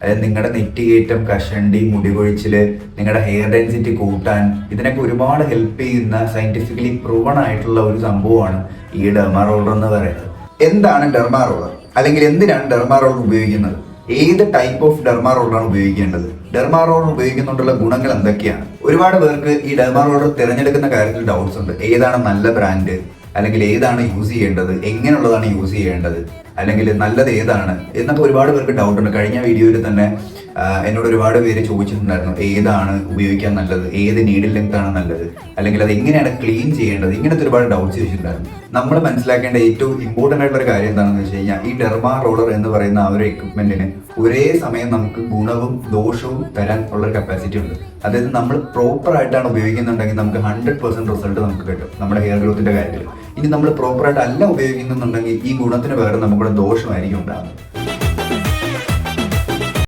അതായത് നിങ്ങളുടെ നെറ്റികയറ്റം, കഷണ്ടി, മുടി കൊഴിച്ചിൽ, നിങ്ങളുടെ ഹെയർ ഡെൻസിറ്റി കൂട്ടാൻ, ഇതിനൊക്കെ ഒരുപാട് ഹെൽപ്പ് ചെയ്യുന്ന സയന്റിഫിക്കലി പ്രൂവൺ ആയിട്ടുള്ള ഒരു സംഭവമാണ് ഈ ഡെർമാ റോളർ എന്ന് പറയുന്നത്. എന്താണ് ഡെർമാ റോളർ, അല്ലെങ്കിൽ എന്തിനാണ് ഡെർമാ റോളർ ഉപയോഗിക്കുന്നത്, ഏത് ടൈപ്പ് ഓഫ് ഡെർമാ റോളറാണ് ഉപയോഗിക്കേണ്ടത്, ഡെർമാ റോളർ ഉപയോഗിക്കുന്നുണ്ടുള്ള ഗുണങ്ങൾ എന്തൊക്കെയാണ്? ഒരുപാട് പേർക്ക് ഈ ഡെർമാ റോളർ തിരഞ്ഞെടുക്കുന്ന കാര്യത്തിൽ ഡൗട്ട്സ് ഉണ്ട്. ഏതാണ് നല്ല ബ്രാൻഡ്, അല്ലെങ്കിൽ ഏതാണ് യൂസ് ചെയ്യേണ്ടത്, എങ്ങനെയുള്ളതാണ് യൂസ് ചെയ്യേണ്ടത്, അല്ലെങ്കിൽ നല്ലത് ഏതാണ് എന്നൊക്കെ ഒരുപാട് പേർക്ക് ഡൗട്ട് ഉണ്ട്. കഴിഞ്ഞ വീഡിയോയിൽ തന്നെ എന്നോട് ഒരുപാട് പേര് ചോദിച്ചിട്ടുണ്ടായിരുന്നു ഏതാണ് ഉപയോഗിക്കാൻ നല്ലത്, ഏത് നീഡിൽ ലെങ്ത് ആണ് നല്ലത്, അല്ലെങ്കിൽ അത് എങ്ങനെയാണ് ക്ലീൻ ചെയ്യേണ്ടത്, ഇങ്ങനത്തെ ഒരുപാട് ഡൗട്ട്സ് ചോദിച്ചിട്ടുണ്ടായിരുന്നു. നമ്മൾ മനസ്സിലാക്കേണ്ട ഏറ്റവും ഇമ്പോർട്ടൻ്റ് ആയിട്ടുള്ള ഒരു കാര്യം എന്താണെന്ന് വെച്ച് കഴിഞ്ഞാൽ, ഈ ഡെർമാ റോളർ എന്ന് പറയുന്ന ആ ഒരു എക്വിപ്മെന്റിന് ഒരേ സമയം നമുക്ക് ഗുണവും ദോഷവും തരാൻ ഉള്ള കപ്പാസിറ്റി ഉണ്ട്. അതായത് നമ്മൾ പ്രോപ്പർ ആയിട്ടാണ് ഉപയോഗിക്കുന്നുണ്ടെങ്കിൽ നമുക്ക് 100% റിസൾട്ട് നമുക്ക് കിട്ടും നമ്മുടെ ഹെയർ ഗ്രോത്തിന്റെ കാര്യത്തിൽ. ഇനി നമ്മൾ പ്രോപ്പറായിട്ട് അല്ല ഉപയോഗിക്കുന്നുണ്ടെങ്കിൽ ഈ ഗുണത്തിന് പകരം നമുക്കുള്ള ദോഷമായിരിക്കും ഉണ്ടാകുന്നത്.